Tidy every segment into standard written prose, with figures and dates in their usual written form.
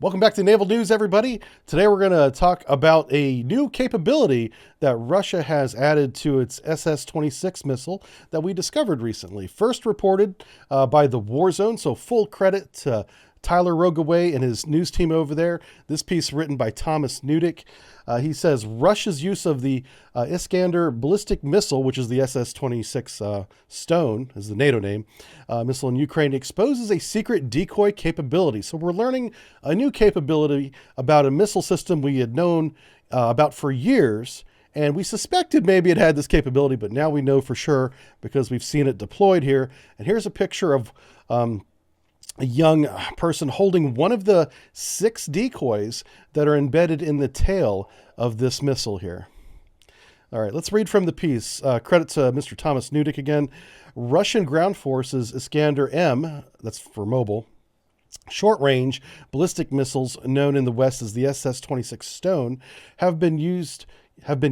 Welcome back to Naval News, everybody. Today we're going to talk about a new capability that Russia has added to its SS-26 missile that we discovered recently. First reported by the WarZone, so full credit to Tyler Rogaway and his news team over there. This piece written by Thomas Nudik. He says Russia's use of the Iskander ballistic missile, which is the SS-26 Stone, is the NATO name, missile in Ukraine, exposes a secret decoy capability. So we're learning a new capability about a missile system we had known about for years, and we suspected maybe it had this capability, but now we know for sure because we've seen it deployed here. And here's a picture of a young person holding one of the 6 decoys that are embedded in the tail of this missile here. All right, let's read from the piece. Credit to Mr. Thomas Nudik again. Russian ground forces Iskander M, that's for mobile, short-range ballistic missiles known in the West as the SS-26 Stone have been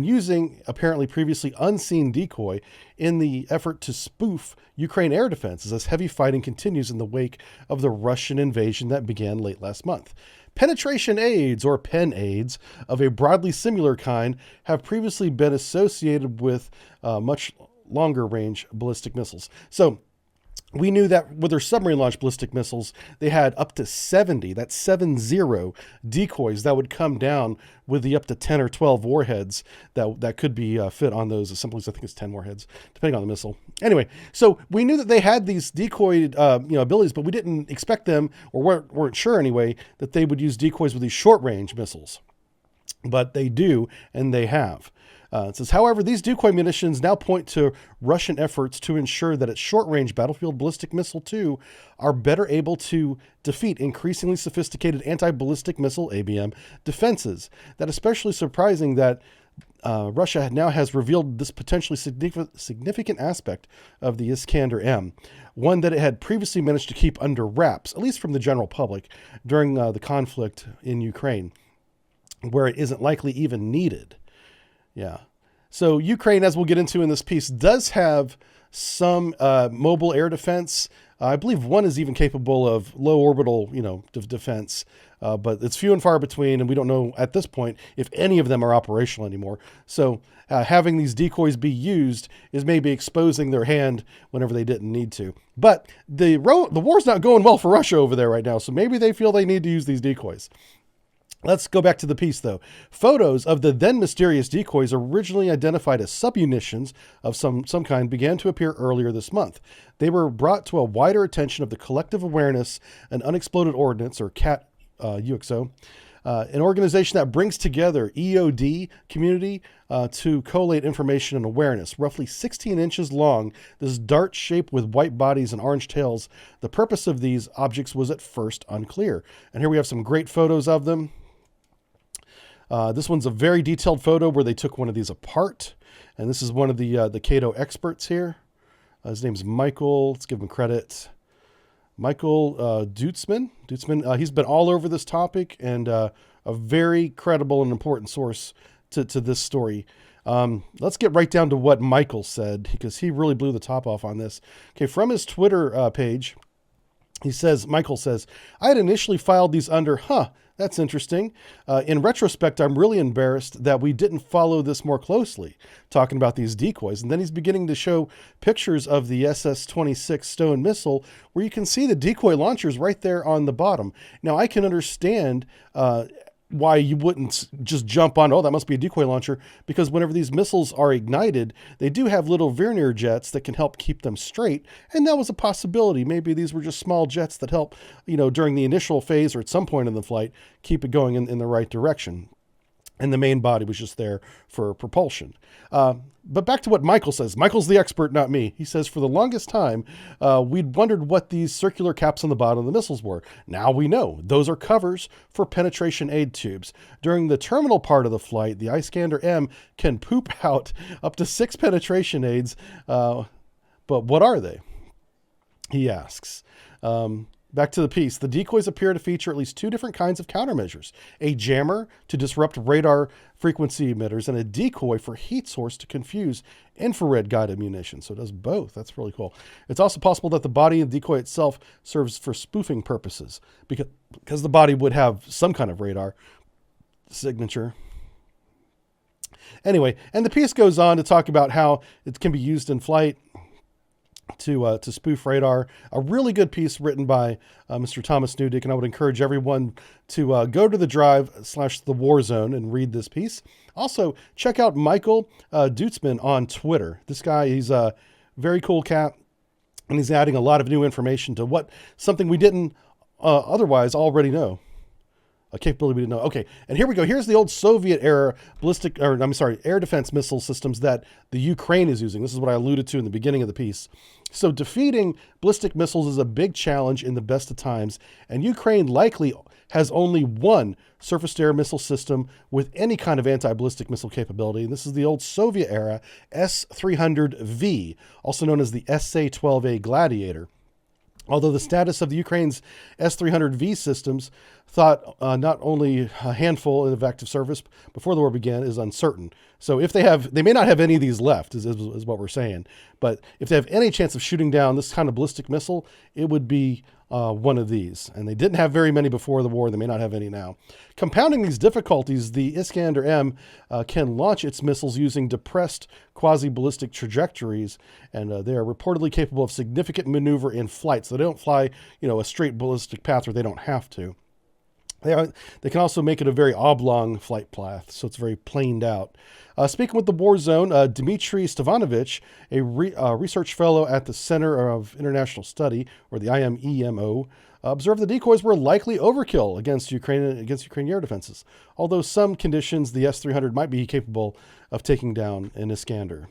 using apparently previously unseen decoy in the effort to spoof Ukraine air defenses as heavy fighting continues in the wake of the Russian invasion that began late last month. Penetration aids, or pen aids, of a broadly similar kind have previously been associated with much longer range ballistic missiles. So we knew that with their submarine-launched ballistic missiles, they had up to 70, that's 70 decoys that would come down with the up to 10 or 12 warheads that could be fit on those assemblies. I think it's 10 warheads, depending on the missile. Anyway, so we knew that they had these decoy abilities, but we didn't expect them, or weren't sure anyway, that they would use decoys with these short-range missiles. But they do, and they have. It says, however, these decoy munitions now point to Russian efforts to ensure that its short-range battlefield ballistic missile 2 are better able to defeat increasingly sophisticated anti-ballistic missile ABM defenses. That especially surprising that Russia now has revealed this potentially significant aspect of the Iskander M, one that it had previously managed to keep under wraps, at least from the general public, during the conflict in Ukraine, where it isn't likely even needed. Yeah. So Ukraine, as we'll get into in this piece, does have some mobile air defense. I believe one is even capable of low orbital, defense, but it's few and far between, and we don't know at this point if any of them are operational anymore. So having these decoys be used is maybe exposing their hand whenever they didn't need to. But the war's not going well for Russia over there right now, so maybe they feel they need to use these decoys. Let's go back to the piece, though. Photos of the then mysterious decoys, originally identified as submunitions of some kind, began to appear earlier this month. They were brought to a wider attention of the Collective Awareness and Unexploded Ordnance, or CAT UXO, an organization that brings together EOD community to collate information and awareness. Roughly 16 inches long, this dart shape with white bodies and orange tails. The purpose of these objects was at first unclear. And here we have some great photos of them. This one's a very detailed photo where they took one of these apart. And this is one of the Cato experts here. His name's Michael. Let's give him credit. Michael Dutzman. He's been all over this topic and a very credible and important source to this story. Let's get right down to what Michael said, because he really blew the top off on this. Okay, from his Twitter page, Michael says, I had initially filed these under, that's interesting. In retrospect, I'm really embarrassed that we didn't follow this more closely, talking about these decoys. And then he's beginning to show pictures of the SS-26 Stone missile where you can see the decoy launchers right there on the bottom. Now, I can understand why you wouldn't just jump on, oh, that must be a decoy launcher, because whenever these missiles are ignited, they do have little vernier jets that can help keep them straight. And that was a possibility. Maybe these were just small jets that help, during the initial phase or at some point in the flight, keep it going in the right direction. And the main body was just there for propulsion. But back to what Michael says. Michael's the expert, not me. He says, for the longest time, we'd wondered what these circular caps on the bottom of the missiles were. Now we know. Those are covers for penetration aid tubes. During the terminal part of the flight, the Iskander M can poop out up to 6 penetration aids. But what are they? He asks. Back to the piece. The decoys appear to feature at least two different kinds of countermeasures. A jammer to disrupt radar frequency emitters and a decoy for heat source to confuse infrared guided munitions. So it does both. That's really cool. It's also possible that the body of the decoy itself serves for spoofing purposes because the body would have some kind of radar signature. Anyway, and the piece goes on to talk about how it can be used in flight to spoof radar. A really good piece written by Mr. Thomas Newdick, and I would encourage everyone to go to the drive/the WarZone and read this piece. Also, check out Michael Dutzman on Twitter. This guy, he's a very cool cat, and he's adding a lot of new information to something we didn't otherwise already know. A capability we didn't know. Okay, and here we go. Here's the old Soviet era air defense missile systems that the Ukraine is using. This is what I alluded to in the beginning of the piece. So defeating ballistic missiles is a big challenge in the best of times, and Ukraine likely has only one surface-to-air missile system with any kind of anti-ballistic missile capability. And this is the old Soviet era S-300V, also known as the SA-12A Gladiator. Although the status of the Ukraine's S-300V systems, thought not only a handful of active service before the war began, is uncertain. So if they may not have any of these left, is what we're saying. But if they have any chance of shooting down this kind of ballistic missile, it would be one of these. And they didn't have very many before the war. They may not have any now. Compounding these difficulties, the Iskander M can launch its missiles using depressed quasi-ballistic trajectories, and they are reportedly capable of significant maneuver in flight. So they don't fly, a straight ballistic path where they don't have to. They can also make it a very oblong flight path, so it's very planed out. Speaking with the WarZone, Dmitry Stevanovich, a research fellow at the Center of International Study, or the IMEMO, observed the decoys were likely overkill against Ukrainian air defenses, although some conditions the S-300 might be capable of taking down an Iskander.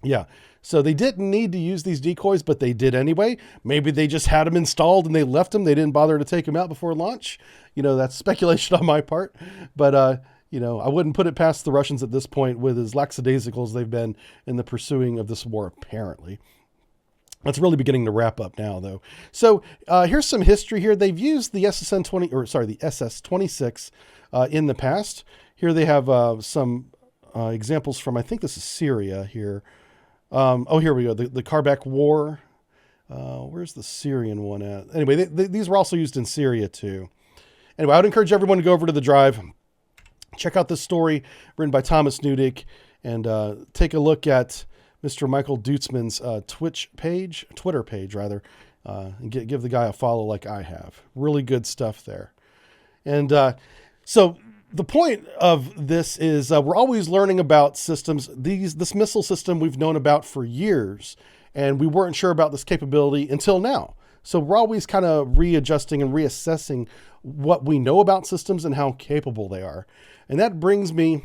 Yeah, so they didn't need to use these decoys, but they did anyway. Maybe they just had them installed and they left them. They didn't bother to take them out before launch. That's speculation on my part. But, I wouldn't put it past the Russians at this point with as lackadaisical as they've been in the pursuing of this war, apparently. That's really beginning to wrap up now, though. So here's some history here. They've used the the SS-26 in the past. Here they have some examples from, I think this is Syria here. Here we go. The Karabakh War. Where's the Syrian one at? Anyway, these were also used in Syria too. Anyway, I would encourage everyone to go over to the drive, check out this story written by Thomas Newdick, and take a look at Mr. Michael Dutzman's Twitter page, and give the guy a follow like I have. Really good stuff there. And so the point of this is we're always learning about systems. This missile system we've known about for years, and we weren't sure about this capability until now. So we're always kind of readjusting and reassessing what we know about systems and how capable they are. And that brings me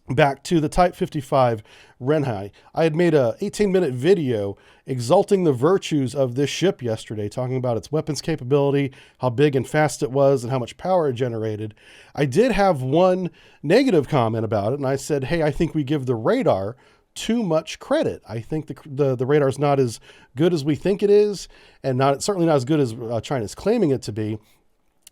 back to the Type 55 Renhai. I had made a 18-minute video exalting the virtues of this ship yesterday, talking about its weapons capability, how big and fast it was, and how much power it generated. I did have one negative comment about it, and I said, hey, I think we give the radar too much credit. I think the radar is not as good as we think it is, and certainly not as good as China's claiming it to be.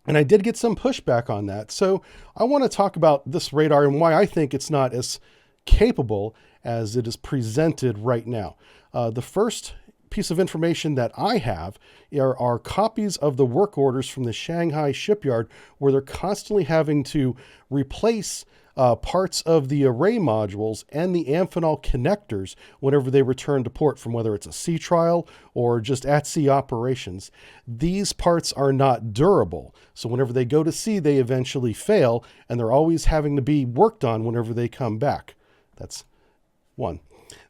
And I did get some pushback on that. So I want to talk about this radar and why I think it's not as capable as it is presented right now. The first piece of information that I have are copies of the work orders from the Shanghai shipyard, where they're constantly having to replace parts of the array modules and the Amphenol connectors whenever they return to port from whether it's a sea trial or just at sea operations. These parts are not durable. So whenever they go to sea, they eventually fail, and they're always having to be worked on whenever they come back. That's one.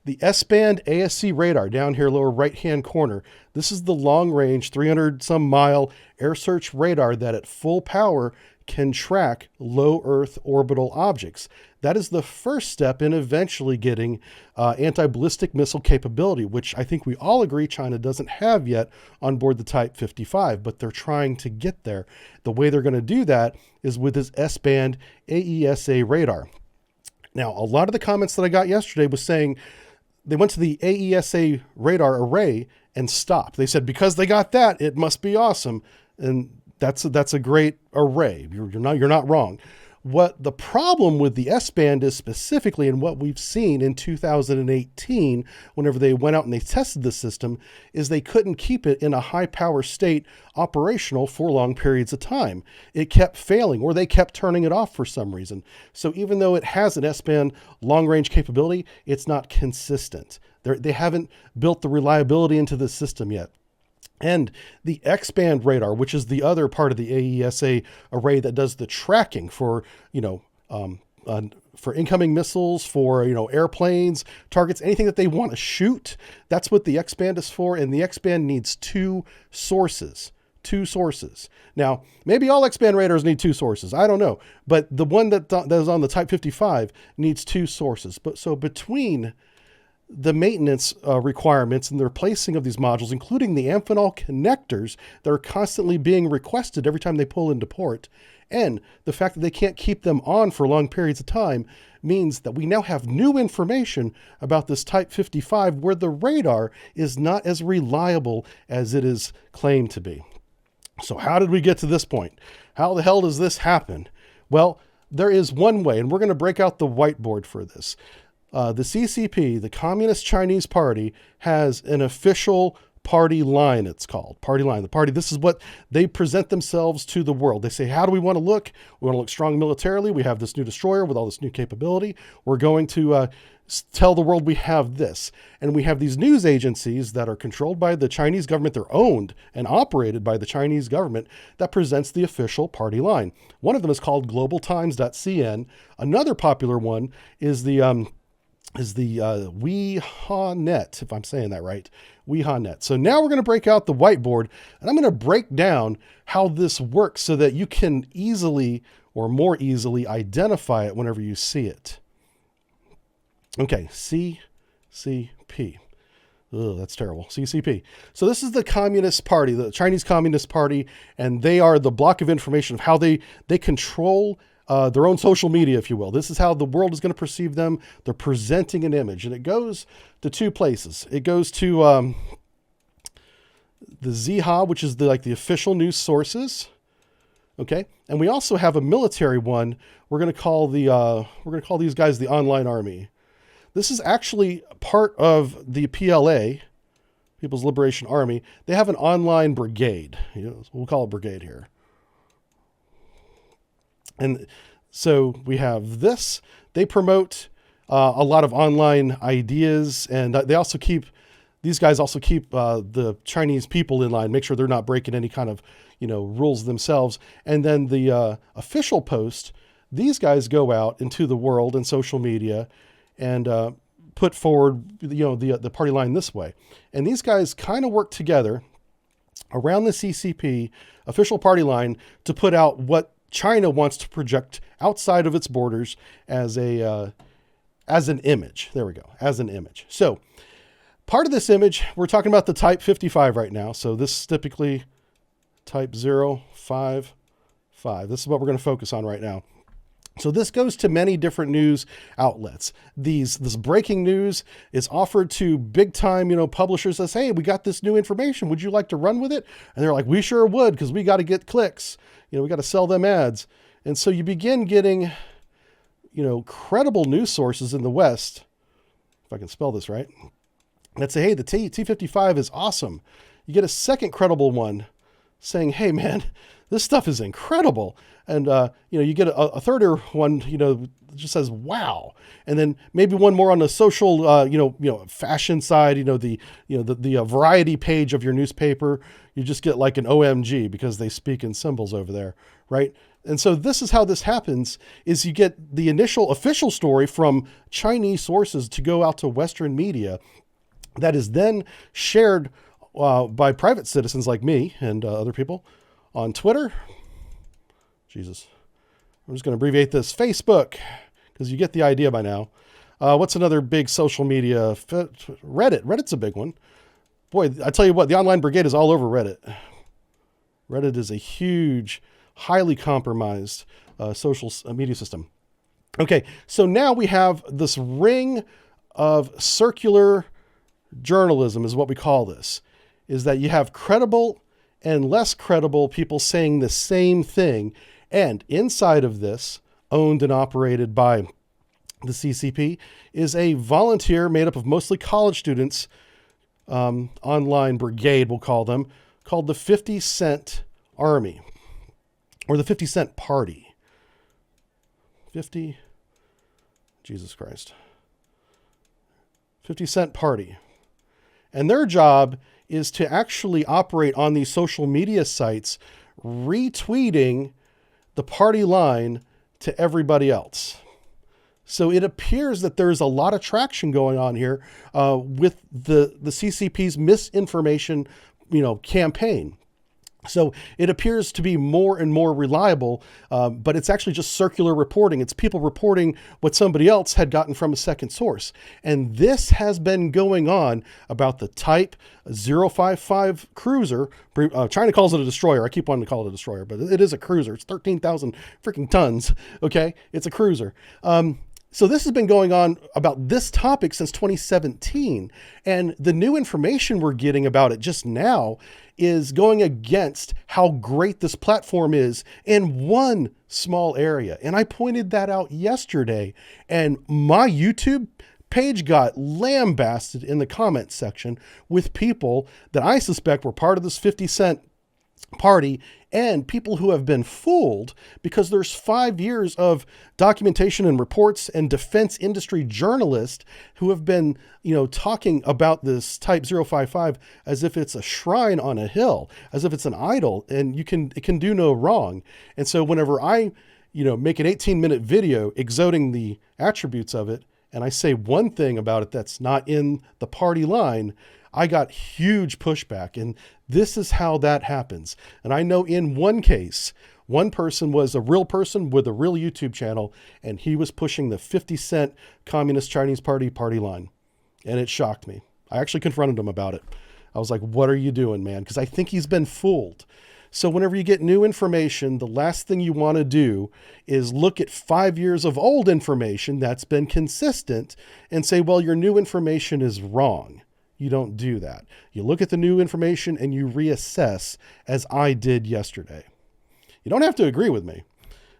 The S-band ASC radar down here, lower right-hand corner. This is the long-range 300-some-mile air search radar that at full power can track low Earth orbital objects. That is the first step in eventually getting anti-ballistic missile capability, which I think we all agree China doesn't have yet on board the Type 55, but they're trying to get there. The way they're going to do that is with this S-band AESA radar. Now, a lot of the comments that I got yesterday was saying they went to the AESA radar array and stopped. They said, because they got that, it must be awesome. And that's a great array. You're not wrong. What the problem with the S-band is specifically, and what we've seen in 2018, whenever they went out and they tested the system, is they couldn't keep it in a high power state operational for long periods of time. It kept failing, or they kept turning it off for some reason. So even though it has an S-band long range capability, it's not consistent. They haven't built the reliability into the system yet. And the X-band radar, which is the other part of the AESA array that does the tracking for, for incoming missiles, for, airplanes, targets, anything that they want to shoot. That's what the X-band is for. And the X-band needs two sources. Now, maybe all X-band radars need two sources. I don't know. But the one that is on the Type 55 needs two sources. But so between the maintenance requirements and the replacing of these modules, including the Amphenol connectors that are constantly being requested every time they pull into port, and the fact that they can't keep them on for long periods of time, means that we now have new information about this Type 55 where the radar is not as reliable as it is claimed to be. So how did we get to this point? How the hell does this happen? Well, there is one way, and we're going to break out the whiteboard for this. The CCP, the Communist Chinese Party, has an official party line, it's called. Party line. The party, this is what they present themselves to the world. They say, how do we want to look? We want to look strong militarily. We have this new destroyer with all this new capability. We're going to tell the world we have this. And we have these news agencies that are controlled by the Chinese government. They're owned and operated by the Chinese government that presents the official party line. One of them is called globaltimes.cn. Another popular one is the WeHaNet, if I'm saying that right, WeHaNet. So now we're going to break out the whiteboard, and I'm going to break down how this works so that you can easily or more easily identify it whenever you see it. Okay, CCP. Ugh, that's terrible. CCP. So this is the Communist Party, the Chinese Communist Party, and they are the block of information of how they control their own social media, if you will. This is how the world is going to perceive them. They're presenting an image, and it goes to two places. It goes to the Zihao, which is the official news sources. Okay, and we also have a military one. We're going to call these guys the Online Army. This is actually part of the PLA, People's Liberation Army. They have an online brigade. We'll call it brigade here. And so we have this. They promote a lot of online ideas, and these guys also keep the Chinese people in line, make sure they're not breaking any kind of, rules themselves. And then the official post, these guys go out into the world and social media and put forward, the party line this way. And these guys kind of work together around the CCP official party line to put out what China wants to project outside of its borders as an image. There we go, as an image. So part of this image, we're talking about the Type 55 right now. So this is typically Type 055. This is what we're going to focus on right now. So this goes to many different news outlets. This breaking news is offered to big time, publishers that say, hey, we got this new information. Would you like to run with it? And they're like, we sure would, because we got to get clicks. We got to sell them ads. And so you begin getting, credible news sources in the West, if I can spell this right, that say, hey, the T55 is awesome. You get a second credible one saying, hey, man, this stuff is incredible. And, you get a third one, just says, wow. And then maybe one more on the social, fashion side, the variety page of your newspaper, you just get like an OMG because they speak in symbols over there. Right. And so this is how this happens is you get the initial official story from Chinese sources to go out to Western media that is then shared by private citizens like me and other people on Twitter. Jesus. I'm just going to abbreviate this. Facebook, because you get the idea by now. What's another big social media? Reddit. Reddit's a big one. Boy, I tell you what, the Online Brigade is all over Reddit. Reddit is a huge, highly compromised social media system. Okay, so now we have this ring of circular journalism is what we call this, is that you have credible and less credible people saying the same thing. And inside of this, owned and operated by the CCP, is a volunteer made up of mostly college students, online brigade, we'll call them, called the 50 Cent Army, or the 50 Cent Party. 50 Cent Party. And their job is to actually operate on these social media sites, retweeting the party line to everybody else. So it appears that there's a lot of traction going on here with the CCP's misinformation, campaign. So it appears to be more and more reliable, but it's actually just circular reporting. It's people reporting what somebody else had gotten from a second source. And this has been going on about the Type 055 cruiser. China calls it a destroyer. I keep wanting to call it a destroyer, but it is a cruiser. It's 13,000 freaking tons. Okay. It's a cruiser. So this has been going on about this topic since 2017. And the new information we're getting about it just now is going against how great this platform is in one small area. And I pointed that out yesterday, and my YouTube page got lambasted in the comments section with people that I suspect were part of this 50 Cent Party and people who have been fooled, because there's 5 years of documentation and reports and defense industry journalists who have been, talking about this Type 055 as if it's a shrine on a hill, as if it's an idol, and it can do no wrong. And so whenever I, make an 18-minute video exuding the attributes of it, and I say one thing about it that's not in the party line, I got huge pushback. And this is how that happens. And I know in one case, one person was a real person with a real YouTube channel, and he was pushing the 50 Cent Communist Chinese Party line. And it shocked me. I actually confronted him about it. I was like, what are you doing, man? Because I think he's been fooled. So whenever you get new information, the last thing you want to do is look at 5 years of old information that's been consistent and say, well, your new information is wrong. You don't do that. You look at the new information and you reassess, as I did yesterday. You don't have to agree with me,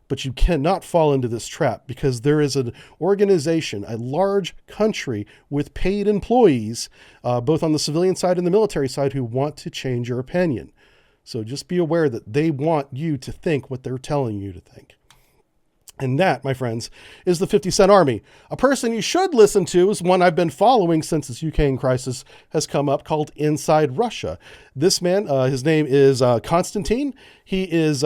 but you cannot fall into this trap, because there is an organization, a large country with paid employees, both on the civilian side and the military side, who want to change your opinion. So just be aware that they want you to think what they're telling you to think. And that, my friends, is the 50 Cent Army. A person you should listen to is one I've been following since this Ukraine crisis has come up, called Inside Russia. This man, his name is Konstantin. He is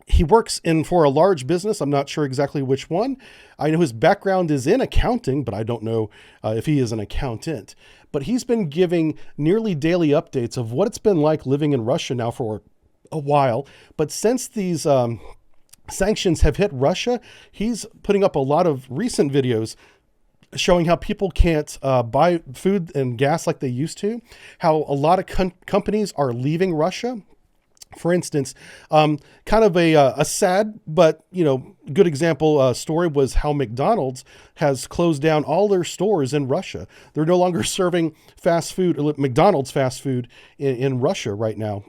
he works for a large business. I'm not sure exactly which one. I know his background is in accounting, but I don't know if he is an accountant. But he's been giving nearly daily updates of what it's been like living in Russia now for a while. But since these sanctions have hit Russia, he's putting up a lot of recent videos showing how people can't buy food and gas like they used to, how a lot of companies are leaving Russia. For instance, kind of a sad but good example story was how McDonald's has closed down all their stores in Russia. They're no longer serving fast food, McDonald's fast food in Russia right now.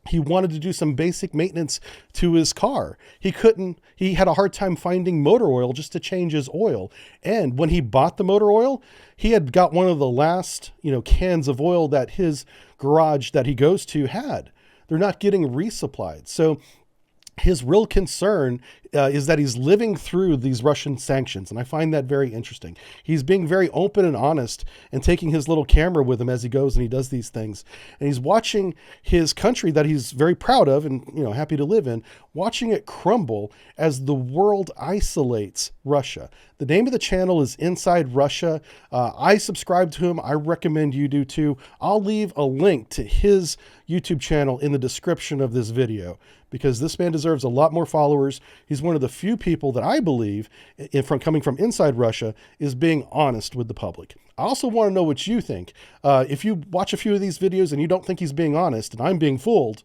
He wanted to do some basic maintenance to his car. He had a hard time finding motor oil just to change his oil. And when he bought the motor oil, he had got one of the last, cans of oil that his garage that he goes to had. They're not getting resupplied. So his real concern is that he's living through these Russian sanctions. And I find that very interesting. He's being very open and honest and taking his little camera with him as he goes and he does these things. And he's watching his country that he's very proud of and, happy to live in, watching it crumble as the world isolates Russia. The name of the channel is Inside Russia. I subscribe to him. I recommend you do too. I'll leave a link to his YouTube channel in the description of this video, because this man deserves a lot more followers. He's one of the few people that I believe, coming from inside Russia, is being honest with the public. I also want to know what you think. If you watch a few of these videos and you don't think he's being honest and I'm being fooled,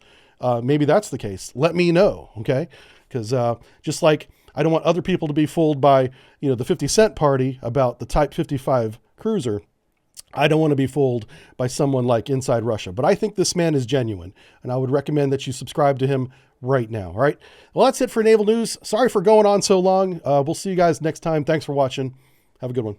maybe that's the case. Let me know, okay? Because just like I don't want other people to be fooled by, you know, the 50 Cent party about the Type 55 cruiser. I don't want to be fooled by someone like Inside Russia, but I think this man is genuine, and I would recommend that you subscribe to him right now. All right. Well, that's it for Naval News. Sorry for going on so long. We'll see you guys next time. Thanks for watching. Have a good one.